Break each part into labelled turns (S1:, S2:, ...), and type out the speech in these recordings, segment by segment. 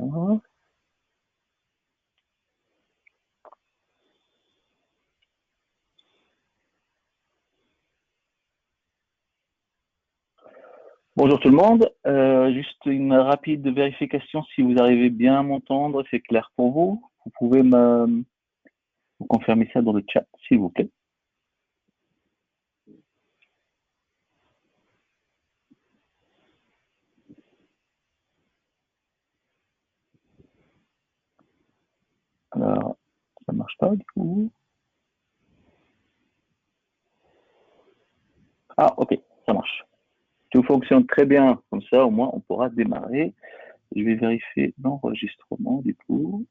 S1: Alors, bonjour tout le monde. Juste une rapide vérification si vous arrivez bien à m'entendre, c'est clair pour vous. Vous pouvez me confirmer ça dans le chat, s'il vous plaît. Alors, ça marche pas du coup. Ah, ok, ça marche. Tout fonctionne très bien. Comme ça, au moins, on pourra démarrer. Je vais vérifier l'enregistrement du coup.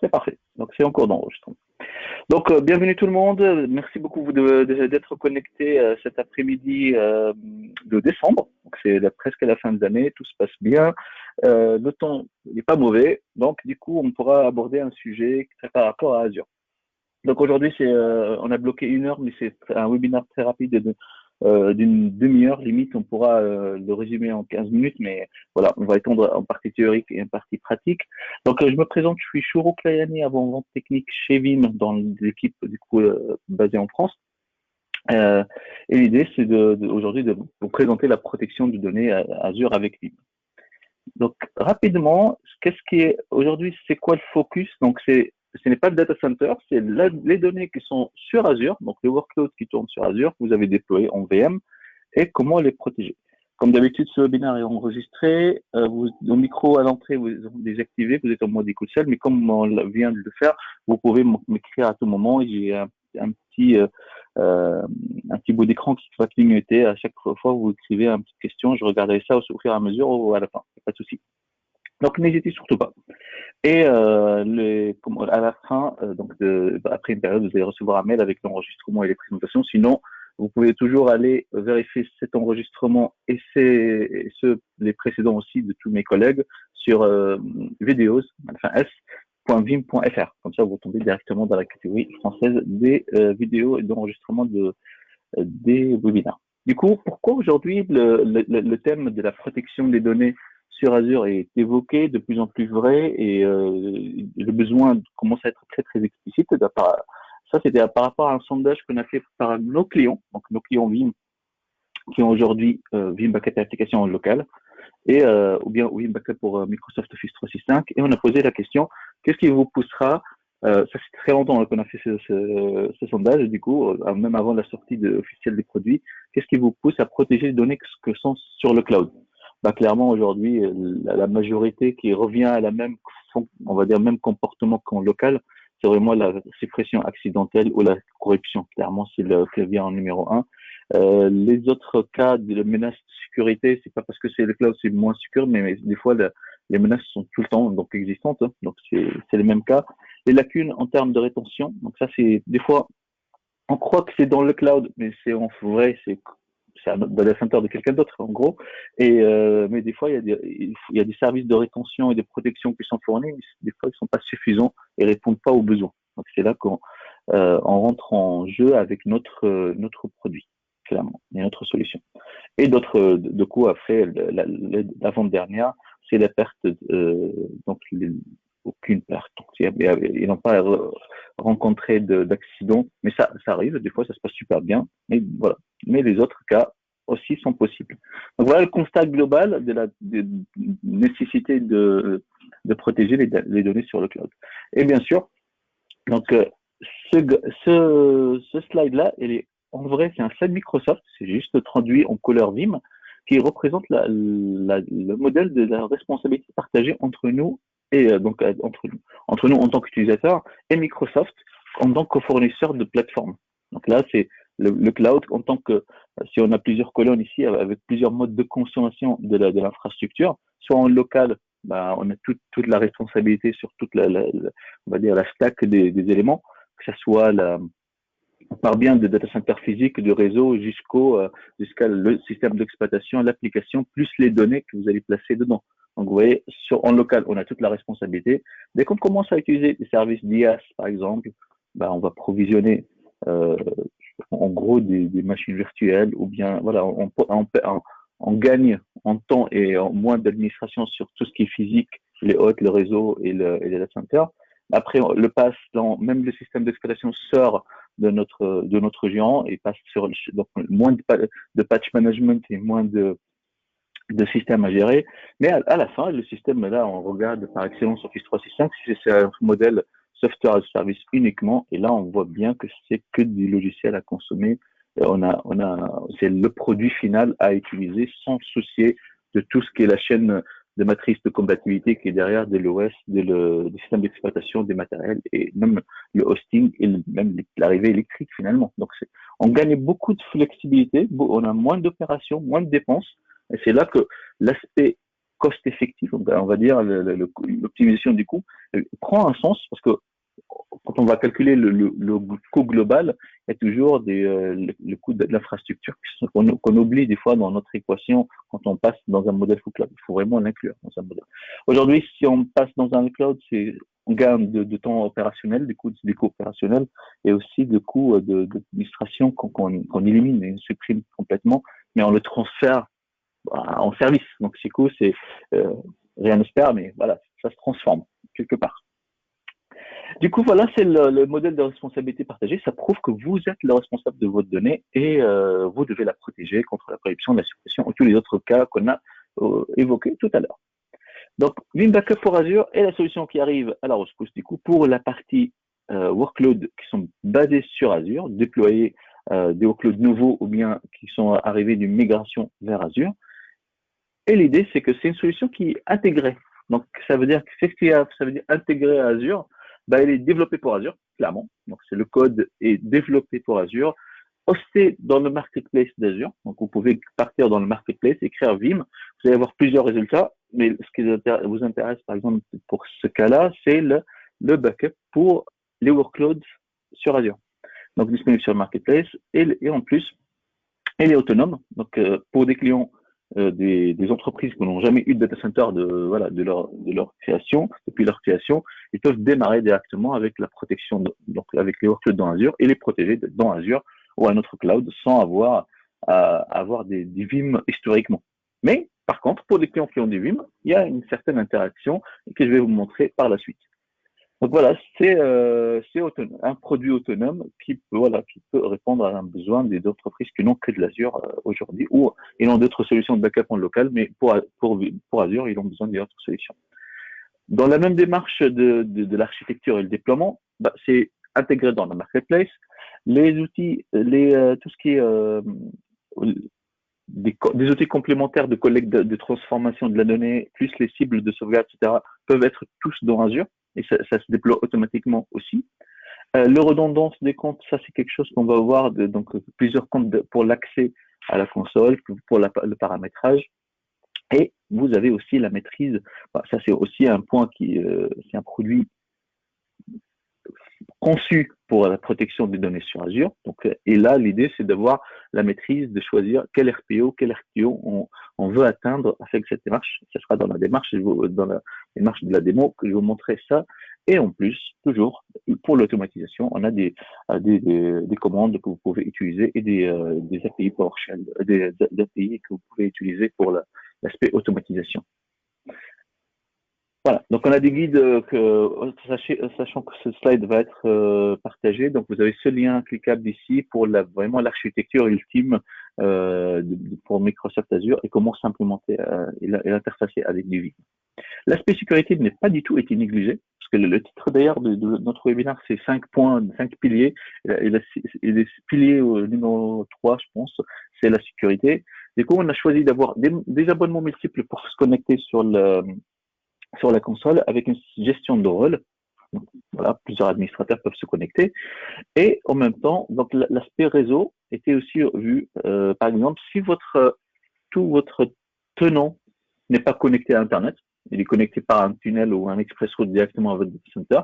S1: C'est parfait. Donc, c'est en cours d'enregistrement. Donc, bienvenue tout le monde. Merci beaucoup d'être connecté cet après-midi de décembre. Donc, c'est presque la fin de l'année. Tout se passe bien. Le temps n'est pas mauvais. Donc, du coup, on pourra aborder un sujet par rapport à Azure. Donc, aujourd'hui, on a bloqué 1 heure, mais c'est un webinaire très rapide d'une demi-heure limite. On pourra le résumer en 15 minutes, mais voilà, on va étendre en partie théorique et en partie pratique. Donc, je me présente, je suis Shuro Klayani, avant-vente technique chez Vim, dans l'équipe du coup basée en France. Et l'idée, c'est aujourd'hui de vous présenter la protection de données Azure avec Vim. Donc, rapidement, qu'est-ce qui est aujourd'hui, c'est quoi le focus? Donc, ce n'est pas le data center, c'est les données qui sont sur Azure, donc les workloads qui tournent sur Azure, que vous avez déployés en VM, et comment les protéger. Comme d'habitude, ce webinaire est enregistré. Vos micros à l'entrée, vous désactivez, vous êtes en mode écoute seul, mais comme on vient de le faire, vous pouvez m'écrire à tout moment. J'ai un petit bout d'écran qui va clignoter à chaque fois que vous écrivez une petite question. Je regarderai ça au fur et à mesure ou à la fin, pas de souci. Donc n'hésitez surtout pas. Et à la fin, après une période, vous allez recevoir un mail avec l'enregistrement et les présentations. Sinon, vous pouvez toujours aller vérifier cet enregistrement et les précédents aussi de tous mes collègues sur videos, enfin s.vim.fr. Comme ça, vous tombez directement dans la catégorie française des vidéos et d'enregistrement des webinaires. Du coup, pourquoi aujourd'hui le thème de la protection des données sur Azure est évoqué, de plus en plus vrai, et le besoin commence à être très très explicite. Ça, c'était par rapport à un sondage qu'on a fait par nos clients, donc nos clients Vim, qui ont aujourd'hui Vim Backup Application en local, et ou bien Vim Backup pour Microsoft Office 365, et on a posé la question, qu'est-ce qui vous poussera ça fait très longtemps qu'on a fait ce sondage, du coup, même avant la sortie officielle des produits. Qu'est-ce qui vous pousse à protéger les données que sont sur le cloud? Bah, clairement, aujourd'hui, la majorité qui revient à la même, on va dire, même comportement qu'en local, c'est vraiment la suppression accidentelle ou la corruption. Clairement, c'est le clavier en numéro un. Les autres cas de menaces de sécurité, c'est pas parce que c'est le cloud, c'est moins sûr, mais des fois, les menaces sont tout le temps donc existantes. Hein, donc, c'est les mêmes cas. Les lacunes en termes de rétention. Donc, ça, c'est des fois, on croit que c'est dans le cloud, mais c'est en vrai, c'est un data center de quelqu'un d'autre, en gros. Mais des fois, il y a des services de rétention et de protection qui sont fournis, mais des fois, ils sont pas suffisants et répondent pas aux besoins. Donc, c'est là qu'on on rentre en jeu avec notre produit, clairement, et notre solution. Et d'autres, de coup, après, l'avant-dernière, c'est la perte, donc aucune perte. Donc, ils n'ont pas rencontré d'accident, mais ça arrive, des fois ça se passe super bien, mais voilà. Mais les autres cas aussi sont possibles. Donc voilà le constat global de la nécessité de protéger les données sur le cloud. Et bien sûr, donc ce slide-là, en vrai, c'est un slide Microsoft, c'est juste traduit en couleur Vim, qui représente le modèle de la responsabilité partagée entre nous et entre nous en tant qu'utilisateurs et Microsoft en tant que fournisseur de plateforme. Donc là, c'est le cloud en tant que si on a plusieurs colonnes ici avec plusieurs modes de consommation de l'infrastructure, soit en local, bah, on a toute la responsabilité sur toute on va dire la stack des éléments, que ce soit on part bien de data center physique, du réseau jusqu'à le système d'exploitation, l'application, plus les données que vous allez placer dedans. Donc vous voyez, en local, on a toute la responsabilité. Dès qu'on commence à utiliser des services d'IaaS, par exemple, bah, on va provisionner euh, en gros des machines virtuelles ou bien voilà, on gagne en temps et en moins d'administration sur tout ce qui est physique, les hôtes, le réseau et les data centers. Après, le passe dans même le système d'exploitation sort de notre géant et passe sur donc moins de patch management et moins de systèmes à gérer. Mais à la fin, le système, là, on regarde par excellence Office 365, si c'est un modèle software as a service uniquement, et là, on voit bien que c'est que du logiciel à consommer. C'est le produit final à utiliser sans soucier de tout ce qui est la chaîne de matrice de compatibilité qui est derrière de l'OS, du système d'exploitation, des matériels et même le hosting et même l'arrivée électrique finalement. Donc, on gagne beaucoup de flexibilité, on a moins d'opérations, moins de dépenses. Et c'est là que l'aspect cost-effectif, on va dire l'optimisation du coût, prend un sens parce que quand on va calculer le coût global, il y a toujours le coût de l'infrastructure qu'on oublie des fois dans notre équation quand on passe dans un modèle full cloud. Il faut vraiment l'inclure dans un modèle. Aujourd'hui, si on passe dans un cloud, on gagne de temps opérationnel, des coûts opérationnels et aussi de coûts d'administration qu'on élimine et supprime complètement, mais on le transfère en service. Donc, c'est cool, rien ne se perd, mais voilà, ça se transforme quelque part. Du coup, voilà, c'est le modèle de responsabilité partagée. Ça prouve que vous êtes le responsable de votre donnée et vous devez la protéger contre la corruption, la suppression ou tous les autres cas qu'on a évoqués tout à l'heure. Donc, Veeam Backup pour Azure est la solution qui arrive à la rescousse du coup pour la partie workload qui sont basés sur Azure, déployer des workloads nouveaux ou bien qui sont arrivés d'une migration vers Azure. Et l'idée, c'est que c'est une solution qui est intégrée. Donc, ça veut dire ça veut dire intégré à Azure. Bah, elle est développée pour Azure, clairement. Donc, le code est développé pour Azure, hosté dans le marketplace d'Azure. Donc, vous pouvez partir dans le marketplace, écrire Veeam. Vous allez avoir plusieurs résultats. Mais ce qui vous intéresse, par exemple, pour ce cas-là, c'est le backup pour les workloads sur Azure. Donc, disponible sur le marketplace. Et en plus, elle est autonome. Donc, pour des clients des entreprises qui n'ont jamais eu de data center de leur création, depuis leur création, ils peuvent démarrer directement avec la protection, donc avec les workloads dans Azure et les protéger dans Azure ou un autre cloud sans avoir à avoir des Veeam historiquement. Mais par contre, pour les clients qui ont des Veeam, il y a une certaine interaction que je vais vous montrer par la suite. Donc voilà, c'est un produit autonome qui peut répondre à un besoin des entreprises qui n'ont que de l'Azure aujourd'hui ou ils ont d'autres solutions de backup en local, mais pour Azure, ils ont besoin d'autres solutions. Dans la même démarche de l'architecture et le déploiement, c'est intégré dans le marketplace. Les outils, tout ce qui est des outils complémentaires de collecte, de transformation de la donnée, plus les cibles de sauvegarde, etc., peuvent être tous dans Azure et ça se déploie automatiquement aussi. Le redondance des comptes, ça c'est quelque chose qu'on va voir, donc plusieurs comptes pour l'accès à la console, pour le paramétrage. Et vous avez aussi la maîtrise. Ça c'est aussi un point c'est un produit conçu pour la protection des données sur Azure. Donc, et là, l'idée, c'est d'avoir la maîtrise, de choisir quel RPO on veut atteindre avec cette démarche. Ce sera dans la démarche de la démo que je vous montrerai ça. Et en plus, toujours, pour l'automatisation, on a des commandes que vous pouvez utiliser et des API PowerShell, des API que vous pouvez utiliser pour l'aspect automatisation. Voilà, donc on a des guides sachant que ce slide va être partagé, donc vous avez ce lien cliquable ici pour vraiment l'architecture ultime pour Microsoft Azure et comment s'implémenter et l'interfacer avec du Veeam. L'aspect sécurité n'est pas du tout été négligé, parce que le titre d'ailleurs de notre webinaire c'est 5 points, 5 piliers, et les piliers numéro 3 je pense, c'est la sécurité. Du coup on a choisi d'avoir des abonnements multiples pour se connecter sur la console avec une gestion de rôle. Donc, voilà, plusieurs administrateurs peuvent se connecter. Et en même temps, donc l'aspect réseau était aussi vu. Par exemple, si tout votre tenant n'est pas connecté à Internet, il est connecté par un tunnel ou un express route directement à votre data center,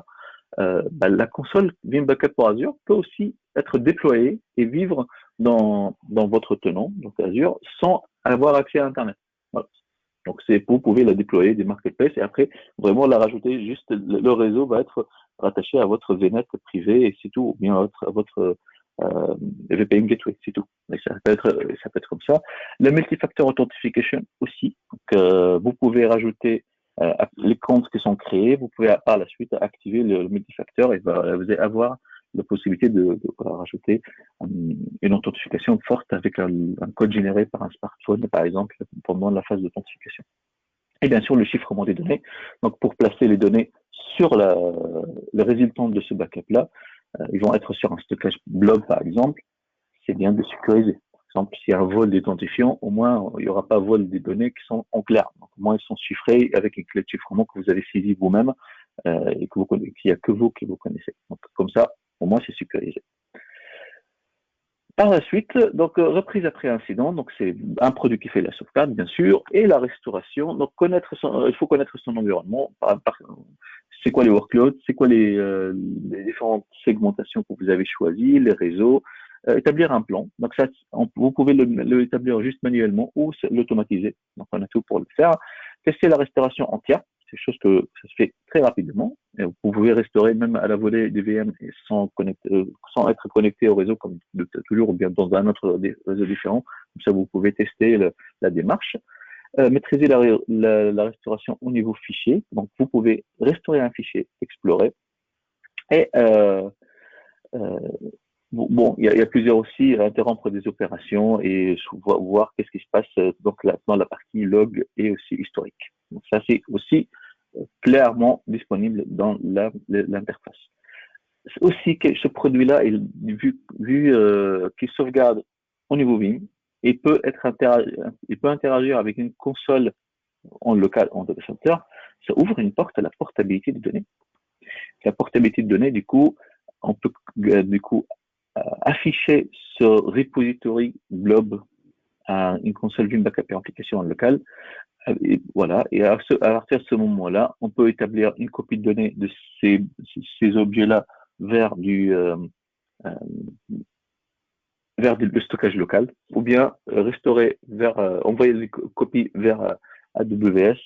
S1: la console Veeam Backup pour Azure peut aussi être déployée et vivre dans votre tenant, donc Azure, sans avoir accès à Internet. Voilà. Donc vous pouvez la déployer des marketplaces et après vraiment la rajouter. Juste le réseau va être rattaché à votre VNet privé et c'est tout, ou bien à votre VPN gateway, c'est tout. Et ça peut être comme ça. Le multifactor authentication aussi. Donc, vous pouvez rajouter les comptes qui sont créés. Vous pouvez par la suite activer le multifactor et vous allez avoir la possibilité de rajouter une authentification forte avec un code généré par un smartphone, par exemple, pendant la phase d'authentification. Et bien sûr, le chiffrement des données. Donc, pour placer les données sur le résultant de ce backup-là, ils vont être sur un stockage blob, par exemple. C'est bien de sécuriser. Par exemple, s'il y a un vol d'identifiant, au moins, il n'y aura pas vol des données qui sont en clair. Donc, au moins, ils sont chiffrés avec une clé de chiffrement que vous avez saisie vous-même et qu'il n'y a que vous qui vous connaissez. Donc, comme ça, au moins, c'est sécurisé. Par la suite, donc reprise après incident, donc c'est un produit qui fait la sauvegarde, bien sûr, et la restauration. Donc il faut connaître son environnement. C'est quoi les workloads, c'est quoi les différentes segmentations que vous avez choisies, les réseaux, établir un plan. Donc ça, vous pouvez le établir juste manuellement ou l'automatiser. Donc on a tout pour le faire. Tester la restauration entière. C'est quelque chose que ça se fait très rapidement. Et vous pouvez restaurer même à la volée des VM sans être connecté au réseau comme toujours ou bien dans un autre réseau différent. Comme ça, vous pouvez tester la démarche. Maîtriser la restauration au niveau fichier. Donc, vous pouvez restaurer un fichier, explorer. Et bon, il y a plusieurs aussi, interrompre des opérations et voir qu'est-ce qui se passe donc dans la partie log et aussi historique. Donc, ça, c'est aussi clairement disponible dans l'interface. Aussi que ce produit-là, vu qu'il sauvegarde au niveau Veeam, il peut interagir avec une console en local, en data center. Ça ouvre une porte à la portabilité de données. La portabilité de données, du coup, on peut afficher ce repository blob à une console Veeam Backup et application en local. Et voilà. Et à partir de ce moment-là, on peut établir une copie de données de ces objets-là vers le stockage local, ou bien envoyer les copies vers AWS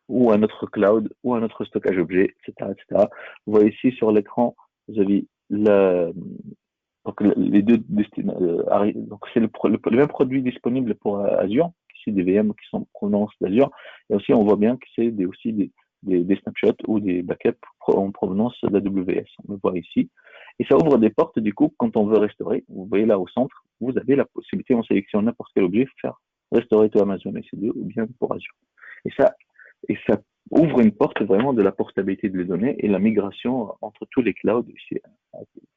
S1: ou un autre cloud ou un autre stockage objet, etc., etc. Vous voyez ici sur l'écran, vous avez donc les deux donc c'est le même produit disponible pour Azure, c'est des VM qui sont en provenance d'Azure, et aussi on voit bien que c'est aussi des snapshots ou des backups en provenance d'AWS. On le voit ici. Et ça ouvre des portes, du coup, quand on veut restaurer. Vous voyez là au centre, vous avez la possibilité, on sélectionne n'importe quel objet, faire restaurer to Amazon EC2 ou bien pour Azure. Et ça ouvre une porte vraiment de la portabilité de les données et la migration entre tous les clouds. C'est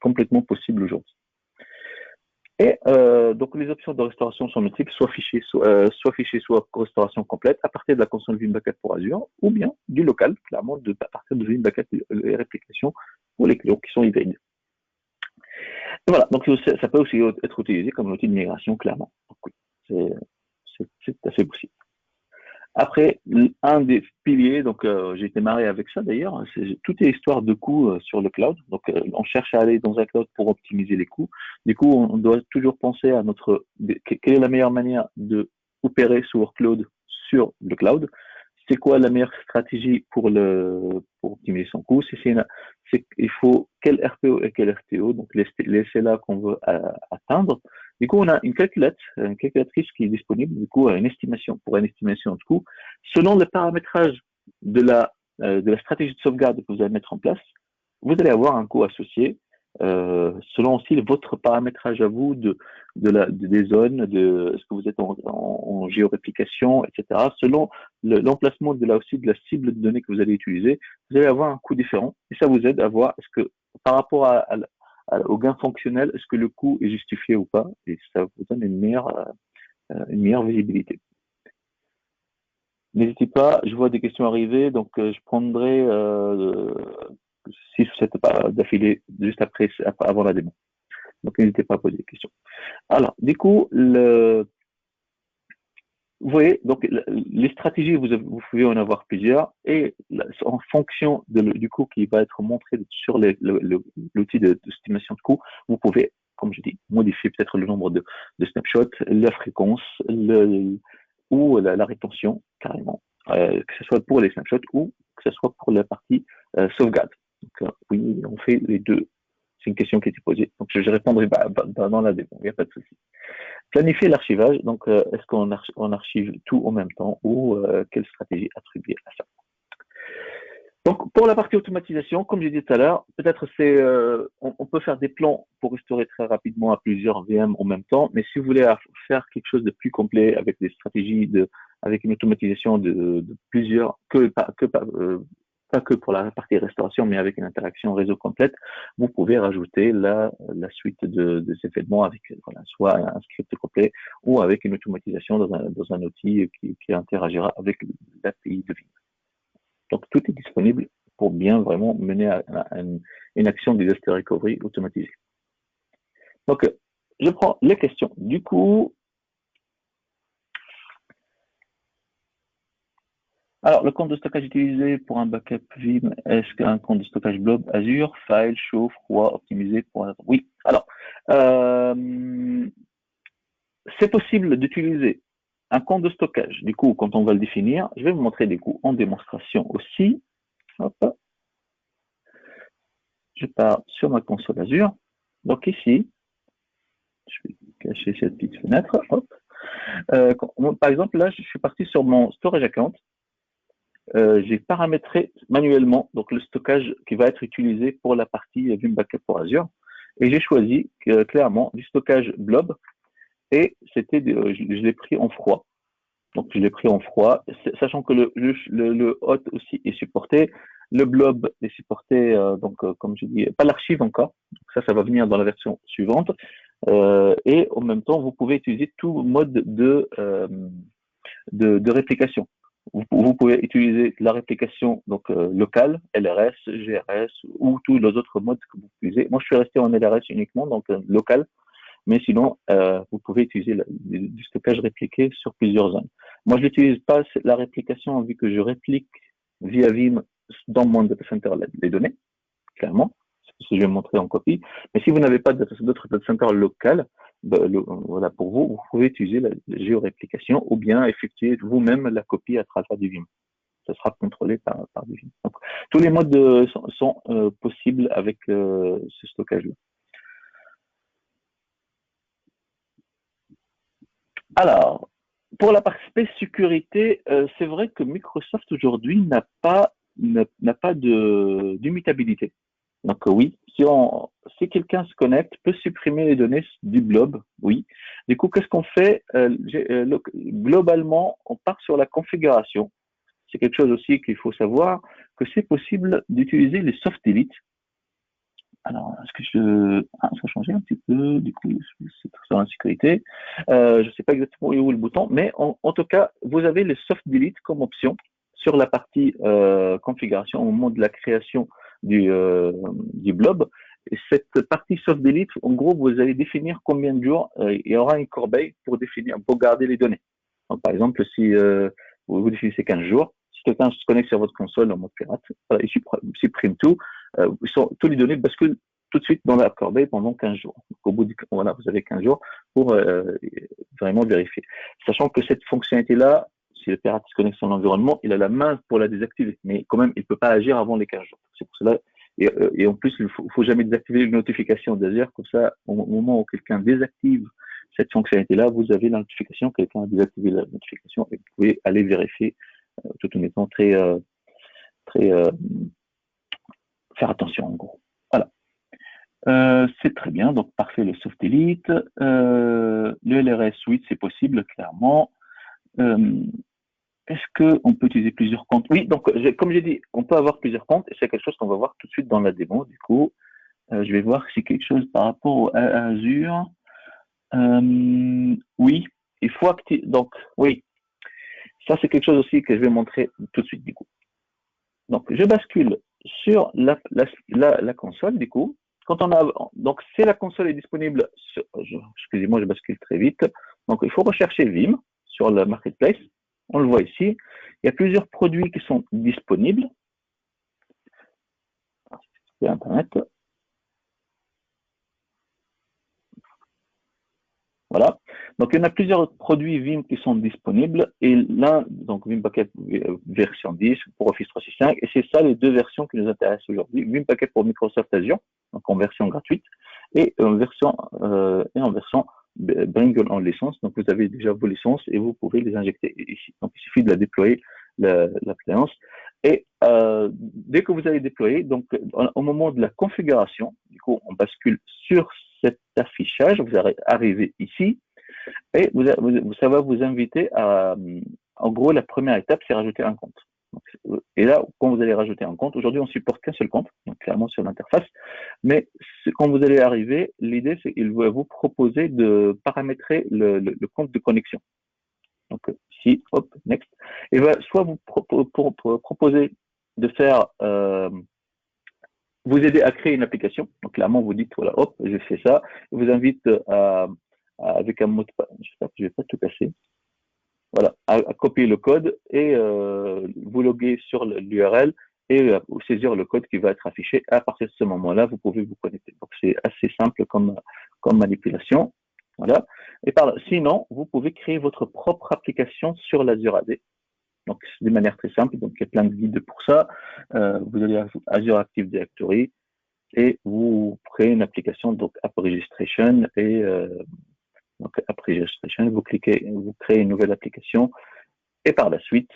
S1: complètement possible aujourd'hui. Et donc les options de restauration sont multiples, soit fichier, soit restauration complète à partir de la console Veeam Backup pour Azure, ou bien du local, clairement, à partir de Veeam Backup et réplication pour les clients qui sont hybrides. Et voilà, donc ça peut aussi être utilisé comme outil de migration, clairement. Donc, oui, c'est tout à fait possible. Après, un des piliers, donc j'ai démarré avec ça d'ailleurs, tout est histoire de coûts sur le cloud. Donc on cherche à aller dans un cloud pour optimiser les coûts. Du coup, on doit toujours penser à quelle est la meilleure manière de opérer ce workload sur le cloud. C'est quoi la meilleure stratégie pour optimiser son coût? Il faut quel RPO et quel RTO, donc les CLA qu'on veut atteindre. Du coup, on a une calculatrice qui est disponible, du coup, une estimation de coût. Selon le paramétrage de la stratégie de sauvegarde que vous allez mettre en place, vous allez avoir un coût associé, selon aussi votre paramétrage à vous des zones, est-ce que vous êtes en géoréplication, etc. Selon l'emplacement de la cible de données que vous allez utiliser, vous allez avoir un coût différent et ça vous aide à voir est-ce que par rapport au gain fonctionnel, est-ce que le coût est justifié ou pas, et ça vous donne une meilleure visibilité. N'hésitez pas, je vois des questions arriver, donc je prendrai 6 ou 7 d'affilée juste avant la démo. Donc n'hésitez pas à poser des questions. Alors, du coup, Vous voyez, donc les stratégies, vous pouvez en avoir plusieurs et en fonction du coût qui va être montré sur l'outil d'estimation de coût, vous pouvez, comme je dis, modifier peut-être le nombre de snapshots, la fréquence ou la rétention carrément, que ce soit pour les snapshots ou que ce soit pour la partie sauvegarde. Donc, oui, on fait les deux. C'est une question qui a été posée. Donc, je répondrai dans la démo, il n'y a pas de souci. Planifier l'archivage, donc est-ce qu'on archive tout en même temps ou quelle stratégie attribuer à ça? Donc pour la partie automatisation, comme j'ai dit tout à l'heure, peut-être on peut faire des plans pour restaurer très rapidement à plusieurs VM en même temps, mais si vous voulez faire quelque chose de plus complet avec des stratégies avec une automatisation de plusieurs pas que pour la partie restauration, mais avec une interaction réseau complète, vous pouvez rajouter la suite des événements avec soit un script complet ou avec une automatisation dans un outil qui interagira avec l'API de Vim. Donc, tout est disponible pour bien vraiment mener à une action de disaster recovery automatisée. Donc, je prends les questions. Du coup, alors, le compte de stockage utilisé pour un backup Vim, est-ce qu'un compte de stockage blob Azure, file, chaud, froid, optimisé pour un... Oui. Alors, c'est possible d'utiliser un compte de stockage. Du coup, quand on va le définir, je vais vous montrer des coups en démonstration aussi. Hop. Je pars sur ma console Azure. Donc ici, je vais cacher cette petite fenêtre. Hop. Par exemple, là, je suis parti sur mon storage account. J'ai paramétré manuellement donc le stockage qui va être utilisé pour la partie Vim Backup pour Azure. Et j'ai choisi clairement du stockage blob. Et je l'ai pris en froid. Donc je l'ai pris en froid, sachant que le hot aussi est supporté. Le blob est supporté, comme je dis, pas l'archive encore. Donc ça va venir dans la version suivante. Et en même temps, vous pouvez utiliser tout mode de réplication. Vous pouvez utiliser la réplication locale, LRS, GRS ou tous les autres modes que vous utilisez. Moi, je suis resté en LRS uniquement, donc local. Mais sinon, vous pouvez utiliser du stockage répliqué sur plusieurs zones. Moi, je n'utilise pas la réplication vu que je réplique via Vim dans mon data center les données, clairement. C'est ce que je vais montrer en copie. Mais si vous n'avez pas d'autres data center local, voilà, pour vous, vous pouvez utiliser la géoréplication ou bien effectuer vous-même la copie à travers du Vim. Ça sera contrôlé par du Vim. Donc, tous les modes sont possibles avec ce stockage-là. Alors, pour la partie sécurité, c'est vrai que Microsoft aujourd'hui n'a pas d'immutabilité. Donc oui, si quelqu'un se connecte, peut supprimer les données du blob, oui. Du coup, qu'est-ce qu'on fait globalement, on part sur la configuration. C'est quelque chose aussi qu'il faut savoir, que c'est possible d'utiliser les soft delete. Alors, est-ce que ça a changé un petit peu, du coup, c'est sur la sécurité. Je ne sais pas exactement où est le bouton, mais en tout cas, vous avez les soft delete comme option sur la partie configuration au moment de la création du blob. Et cette partie soft delete, en gros, vous allez définir combien de jours il y aura une corbeille pour garder les données. Donc, par exemple, si vous définissez 15 jours, si quelqu'un se connecte sur votre console en mode pirate, il supprime tout, tous les données basculent tout de suite dans la corbeille pendant 15 jours. Donc, au bout voilà, vous avez 15 jours pour vraiment vérifier. Sachant que cette fonctionnalité-là, si le pirate se connecte sur l'environnement, il a la main pour la désactiver. Mais quand même, il ne peut pas agir avant les 15 jours. C'est pour cela. Et en plus, il faut jamais désactiver une notification d'Azure. Comme ça, au moment où quelqu'un désactive cette fonctionnalité-là, vous avez la notification, quelqu'un a désactivé la notification et vous pouvez aller vérifier tout en étant faire attention en gros. Voilà. C'est très bien, donc parfait le soft delete. Le LRS, oui, c'est possible, clairement. Est-ce qu'on peut utiliser plusieurs comptes? Oui, donc comme j'ai dit, on peut avoir plusieurs comptes et c'est quelque chose qu'on va voir tout de suite dans la démo. Du coup, je vais voir si quelque chose par rapport à Azure. Oui, il faut activer. Donc, oui, ça c'est quelque chose aussi que je vais montrer tout de suite du coup. Donc, je bascule sur la console du coup. Donc, si la console est disponible, excusez-moi, je bascule très vite. Donc, il faut rechercher Vim sur le marketplace. On le voit ici. Il y a plusieurs produits qui sont disponibles sur Internet. Voilà. Donc, il y en a plusieurs produits Vim qui sont disponibles. Et l'un, donc Vim Packet version 10 pour Office 365. Et c'est ça les deux versions qui nous intéressent aujourd'hui. Vim Packet pour Microsoft Azure, donc en version gratuite, et en version Bring en licence. Donc, vous avez déjà vos licences et vous pouvez les injecter ici. Donc, il suffit de la déployer, l'appliance. Et dès que vous allez déployer, donc au moment de la configuration, du coup, on bascule sur cet affichage, vous arrivez ici, et ça va vous inviter à, en gros, la première étape, c'est rajouter un compte. Donc, et là, quand vous allez rajouter un compte, aujourd'hui, on supporte qu'un seul compte, donc clairement sur l'interface, mais quand vous allez arriver, l'idée, c'est qu'il va vous proposer de paramétrer le compte de connexion. Donc, ici, hop, next. Et va soit vous proposer de faire, vous aider à créer une application. Donc, clairement, vous dites, voilà, hop, je fais ça. Il vous invite avec un mot de passe, j'espère que je ne vais pas tout casser. Voilà, à copier le code et vous loguer sur l'URL et saisir le code qui va être affiché. À partir de ce moment-là, vous pouvez vous connecter. Donc, c'est assez simple comme manipulation. Voilà. Et sinon, vous pouvez créer votre propre application sur l'Azure AD. Donc, de manière très simple. Donc, il y a plein de guides pour ça. Vous allez à Azure Active Directory et vous créez une application, donc App Registration. Et donc, App Registration, vous créez une nouvelle application. Et par la suite,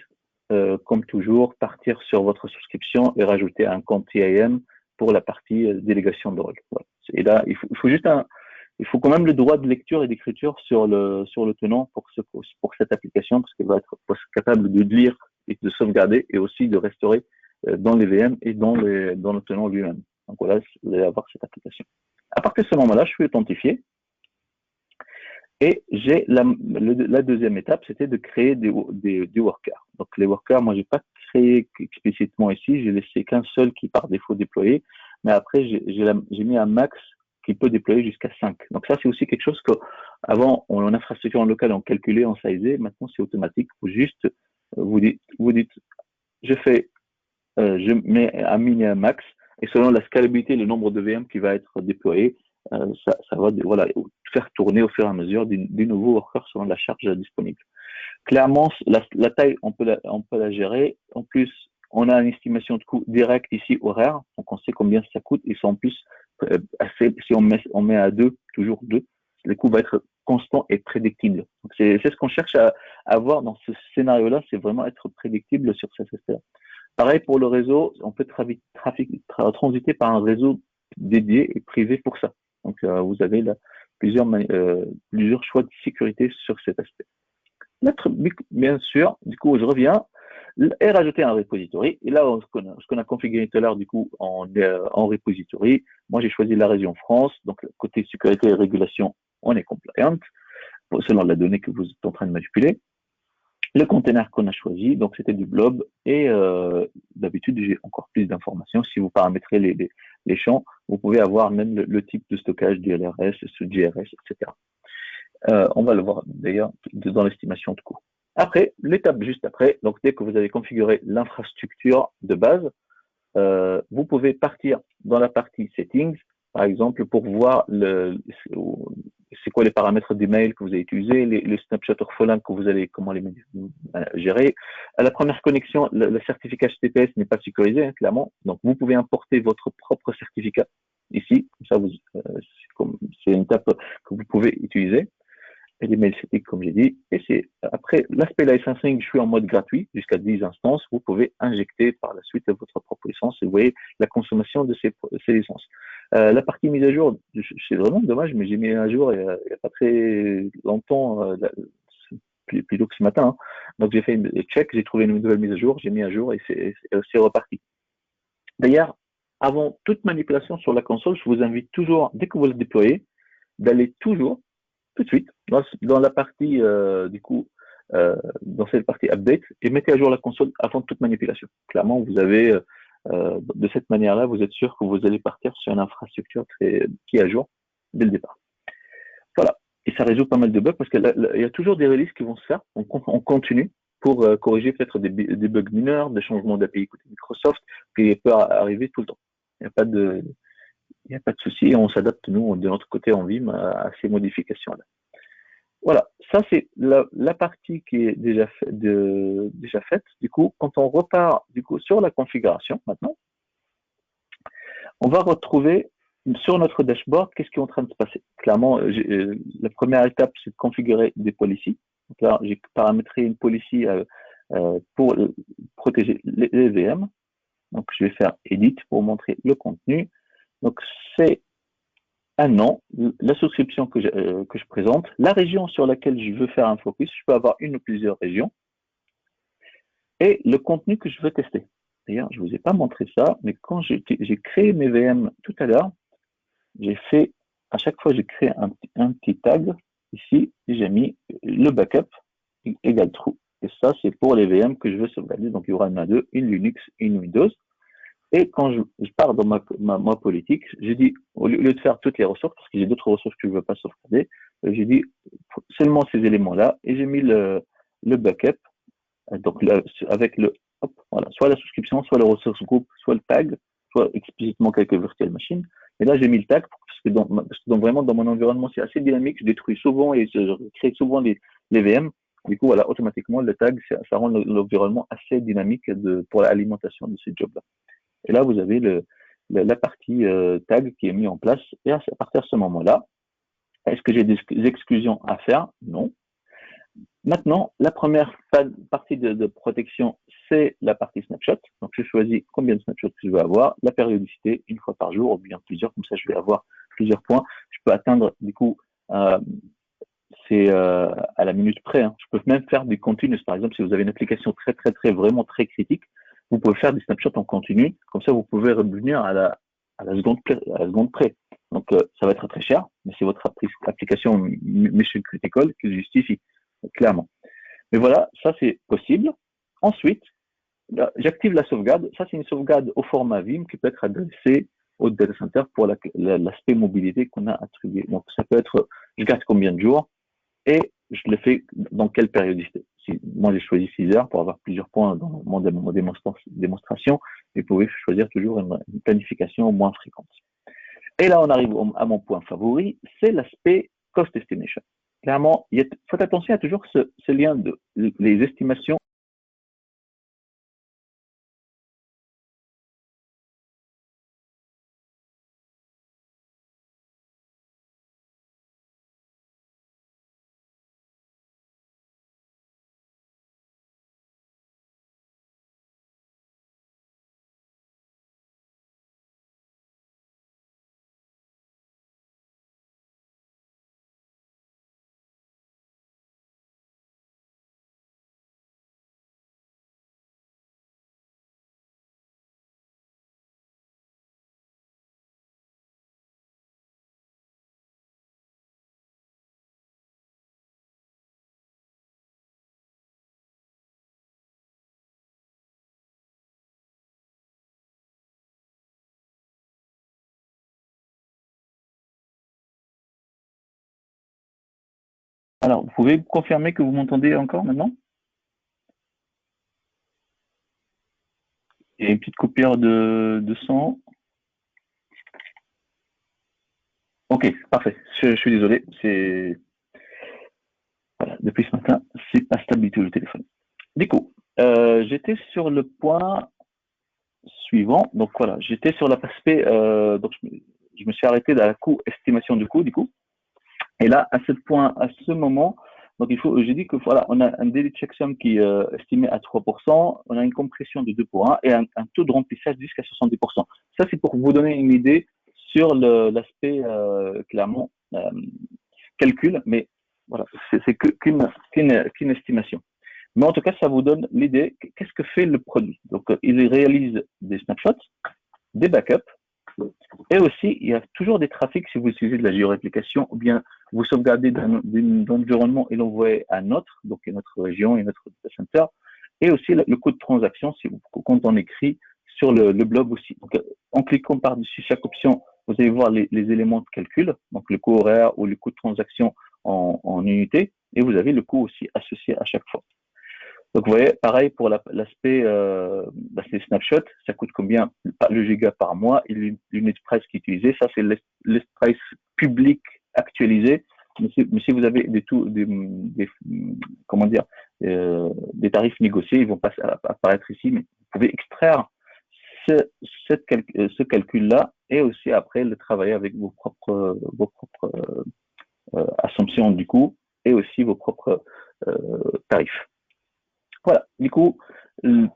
S1: comme toujours, partir sur votre souscription et rajouter un compte IAM pour la partie délégation de rôle. Voilà. Et là, il faut quand même le droit de lecture et d'écriture sur le tenant pour cette application, parce qu'elle va être capable de lire et de sauvegarder et aussi de restaurer dans les VM et dans le tenant lui-même. Donc voilà, vous allez avoir cette application. À partir de ce moment-là, je suis authentifié. Et j'ai la deuxième étape, c'était de créer des workers. Donc les workers, moi j'ai pas créé explicitement ici, j'ai laissé qu'un seul qui par défaut déployé, mais après j'ai mis un max qui peut déployer jusqu'à 5. Donc ça c'est aussi quelque chose que avant en infrastructure en local on calculait, on sizait, maintenant c'est automatique. Vous juste vous dites je mets un mini un max et selon la scalabilité, le nombre de VM qui va être déployé, ça va voilà, faire tourner au fur et à mesure des nouveaux workers selon la charge disponible. Clairement, la taille, on peut la gérer. En plus, on a une estimation de coût direct ici horaire, donc on sait combien ça coûte. Et en plus, si on met à 2, toujours 2, le coût va être constant et prédictible. Donc c'est ce qu'on cherche à avoir dans ce scénario-là, c'est vraiment être prédictible sur cet aspect-là. Pareil pour le réseau, on peut transiter par un réseau dédié et privé pour ça. Donc, vous avez là plusieurs choix de sécurité sur cet aspect. Bien sûr, du coup, je reviens et rajouter un repository. Et là, ce qu'on a configuré tout à l'heure, du coup, en repository, moi, j'ai choisi la région France. Donc, côté sécurité et régulation, on est compliant, selon la donnée que vous êtes en train de manipuler. Le container qu'on a choisi, donc c'était du blob et d'habitude j'ai encore plus d'informations. Si vous paramétrez les champs, vous pouvez avoir même le type de stockage du LRS, ce GRS, etc. On va le voir d'ailleurs dans l'estimation de coût. Après, l'étape juste après, donc dès que vous avez configuré l'infrastructure de base, vous pouvez partir dans la partie settings, par exemple, pour voir c'est quoi les paramètres d'email que vous avez utilisés, les snapshots orphelins que vous allez, comment les gérer. À la première connexion, le certificat HTTPS n'est pas sécurisé, hein, clairement. Donc, vous pouvez importer votre propre certificat ici. Ça, c'est une étape que vous pouvez utiliser. Et l'email settings, comme j'ai dit. Et c'est après l'aspect licensing, je suis en mode gratuit jusqu'à 10 instances. Vous pouvez injecter par la suite votre propre licence et vous voyez la consommation de ces licences. La partie mise à jour, c'est vraiment dommage, mais j'ai mis à jour il y a pas très longtemps, plutôt que ce matin. Hein. Donc j'ai fait une check, j'ai trouvé une nouvelle mise à jour, j'ai mis à jour et c'est reparti. D'ailleurs, avant toute manipulation sur la console, je vous invite toujours, dès que vous le déployez, d'aller toujours tout de suite dans la partie du coup dans cette partie update et mettez à jour la console avant toute manipulation. Clairement, vous avez de cette manière-là, vous êtes sûr que vous allez partir sur une infrastructure qui est à jour dès le départ. Voilà. Et ça résout pas mal de bugs parce qu'il y a toujours des releases qui vont se faire en continu pour corriger peut-être des bugs mineurs, des changements d'API côté Microsoft, qui peut arriver tout le temps. Il n'y a pas de, il n'y a pas de souci et on s'adapte, nous, de notre côté en Vim à ces modifications-là. Voilà, ça c'est la partie qui est déjà faite. Du coup, quand on repart du coup sur la configuration maintenant, on va retrouver sur notre dashboard qu'est-ce qui est en train de se passer. Clairement, la première étape, c'est de configurer des policies. Donc là, j'ai paramétré une policy pour protéger les VM. Donc, je vais faire Edit pour montrer le contenu. Donc, c'est un nom, la souscription que je présente, la région sur laquelle je veux faire un focus. Je peux avoir une ou plusieurs régions. Et le contenu que je veux tester. D'ailleurs, je ne vous ai pas montré ça, mais quand j'ai créé mes VM tout à l'heure, j'ai fait, à chaque fois, j'ai créé un petit tag ici, et j'ai mis le backup égale true. Et ça, c'est pour les VM que je veux sauvegarder. Donc, il y aura une Linux, une Windows. Et quand je pars dans ma politique, j'ai dit, au lieu de faire toutes les ressources, parce que j'ai d'autres ressources que je ne veux pas sauvegarder, j'ai dit seulement ces éléments-là, et j'ai mis le backup, donc avec voilà, soit la souscription, soit le ressource groupe, soit le tag, soit explicitement quelques virtual machines. Et là, j'ai mis le tag parce que vraiment, dans mon environnement, c'est assez dynamique. Je détruis souvent et je crée souvent les VM. Du coup, voilà, automatiquement, le tag, ça rend l'environnement assez dynamique pour l'alimentation de ce job-là. Et là, vous avez la partie tag qui est mise en place. Et à partir de ce moment-là, est-ce que j'ai des exclusions à faire? Non. Maintenant, la première partie de protection, c'est la partie snapshot. Donc, je choisis combien de snapshots je veux avoir, la périodicité, une fois par jour, ou bien plusieurs, comme ça, je vais avoir plusieurs points. Je peux atteindre, du coup, c'est à la minute près. Hein. Je peux même faire des continuous. Par exemple, si vous avez une application vraiment très critique, vous pouvez faire des snapshots en continu. Comme ça, vous pouvez revenir à la seconde près. Donc, ça va être très cher, mais c'est votre application mission critical qui le justifie, clairement. Mais voilà, ça, c'est possible. Ensuite, j'active la sauvegarde. Ça, c'est une sauvegarde au format Vim qui peut être adressée au data center pour l'aspect mobilité qu'on a attribué. Donc, ça peut être, je garde combien de jours, et je le fais dans quelle périodicité. Moi, j'ai choisi 6 heures pour avoir plusieurs points dans mon démonstration, et vous pouvez choisir toujours une planification moins fréquente. Et là, on arrive à mon point favori, c'est l'aspect cost estimation. Clairement, faites attention à toujours ce lien de les estimations. Alors, vous pouvez confirmer que vous m'entendez encore maintenant? Il y a une petite coupure de son. Ok, parfait. Je suis désolé. Voilà, depuis ce matin, c'est pas stable du tout le téléphone. Du coup, j'étais sur le point suivant. Donc voilà, j'étais sur l'aspect. Donc je me suis arrêté dans la estimation du coût, du coup. Et là, à ce moment, donc j'ai dit que voilà, on a un daily checksum qui est estimé à 3%, on a une compression de 2 pour 1 et un taux de remplissage jusqu'à 70%. Ça, c'est pour vous donner une idée sur l'aspect clairement calcul, mais voilà, c'est qu'une estimation. Mais en tout cas, ça vous donne l'idée, qu'est-ce que fait le produit. Donc, il réalise des snapshots, des backups, et aussi, il y a toujours des trafics si vous utilisez de la géoréplication ou bien vous sauvegardez d'un environnement et l'envoyez à notre, donc à notre région et notre data center. Et aussi le coût de transaction quand on écrit sur le blog aussi. Donc, en cliquant par-dessus chaque option, vous allez voir les éléments de calcul, donc le coût horaire ou le coût de transaction en unité et vous avez le coût aussi associé à chaque fois. Donc, vous voyez, pareil pour l'aspect snapshot, ça coûte combien le giga par mois et l'unité price qui est utilisée. Ça, c'est le price public actualisé. Mais si vous avez comment dire, des tarifs négociés, ils vont pas apparaître ici, mais vous pouvez extraire ce calcul-là et aussi après le travailler avec vos propres assumptions du coût et aussi vos propres tarifs. Voilà, du coup,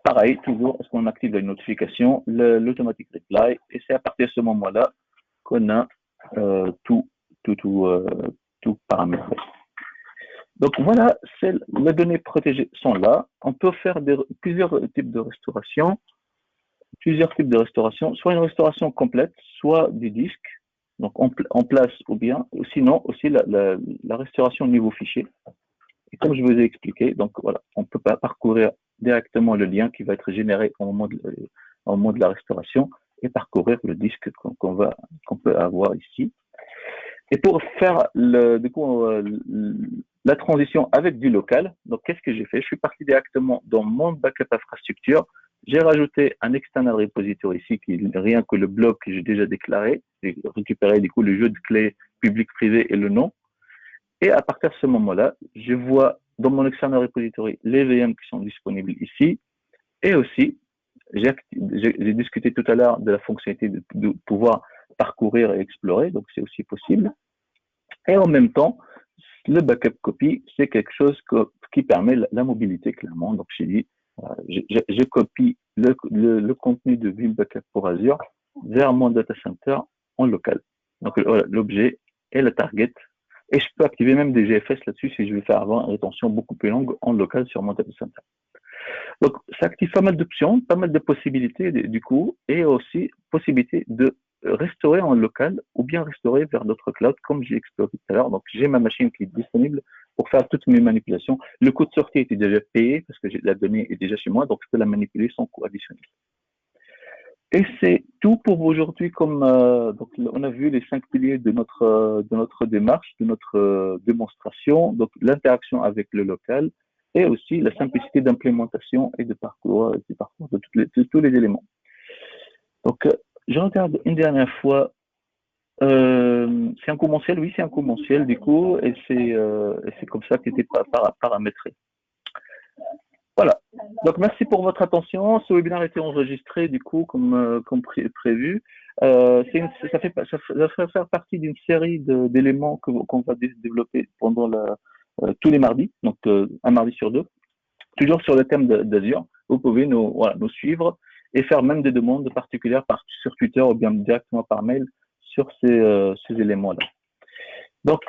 S1: pareil, toujours, est-ce qu'on active la notification, l'automatic reply, et c'est à partir de ce moment-là qu'on a tout paramétré. Donc voilà, les données protégées sont là. On peut faire plusieurs types de restauration, soit une restauration complète, soit des disques, donc en place ou bien, ou sinon aussi la restauration au niveau fichier. Et comme je vous ai expliqué, donc voilà, on peut pas parcourir directement le lien qui va être généré au moment de la restauration et parcourir le disque qu'on peut avoir ici. Et pour faire la transition avec du local, donc qu'est-ce que j'ai fait? Je suis parti directement dans mon backup infrastructure. J'ai rajouté un external repository ici qui est rien que le bloc que j'ai déjà déclaré. J'ai récupéré du coup le jeu de clés public-privé et le nom. Et à partir de ce moment-là, je vois dans mon external repository les VM qui sont disponibles ici. Et aussi, j'ai discuté tout à l'heure de la fonctionnalité de pouvoir parcourir et explorer, donc c'est aussi possible. Et en même temps, le backup copy, c'est quelque chose qui permet la mobilité, clairement. Donc, j'ai dit, je copie le contenu de Vim Backup pour Azure vers mon data center en local. Donc, voilà, l'objet et la target. Et je peux activer même des GFS là-dessus si je veux faire avoir une rétention beaucoup plus longue en local sur mon data center. Donc, ça active pas mal d'options, pas mal de possibilités du coup, et aussi possibilité de restaurer en local ou bien restaurer vers d'autres clouds, comme j'ai expliqué tout à l'heure. Donc, j'ai ma machine qui est disponible pour faire toutes mes manipulations. Le coût de sortie était déjà payé parce que la donnée est déjà chez moi, donc je peux la manipuler sans coût additionnel. Et c'est tout pour aujourd'hui. Donc on a vu les 5 piliers de notre démarche, de notre démonstration. Donc l'interaction avec le local et aussi la simplicité d'implémentation et de parcours de tous les éléments. Donc je regarde une dernière fois. C'est un coût mensuel, oui, c'est un coût mensuel du coup, et c'est comme ça qu'il était paramétré. Voilà. Donc, merci pour votre attention. Ce webinaire a été enregistré, du coup, comme prévu. Ça va faire partie d'une série d'éléments qu'on va développer pendant tous les mardis, donc un mardi sur deux, toujours sur le thème d'Azure. Vous pouvez nous suivre et faire même des demandes particulières sur Twitter ou bien directement par mail sur ces éléments-là. Donc,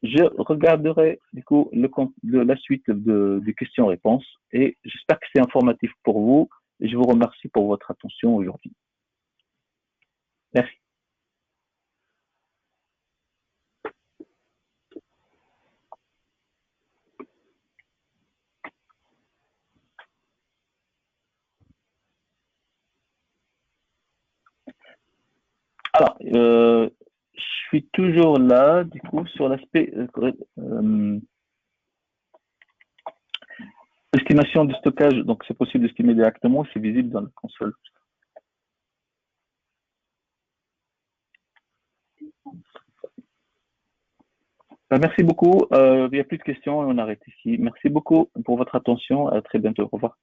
S1: je regarderai du coup la suite des questions-réponses et j'espère que c'est informatif pour vous. Et je vous remercie pour votre attention aujourd'hui. Merci. Alors, je suis toujours là, du coup, sur l'aspect estimation du stockage. Donc, c'est possible d'estimer directement, c'est visible dans la console. Merci beaucoup. Il n'y a plus de questions, on arrête ici. Merci beaucoup pour votre attention. À très bientôt. Au revoir.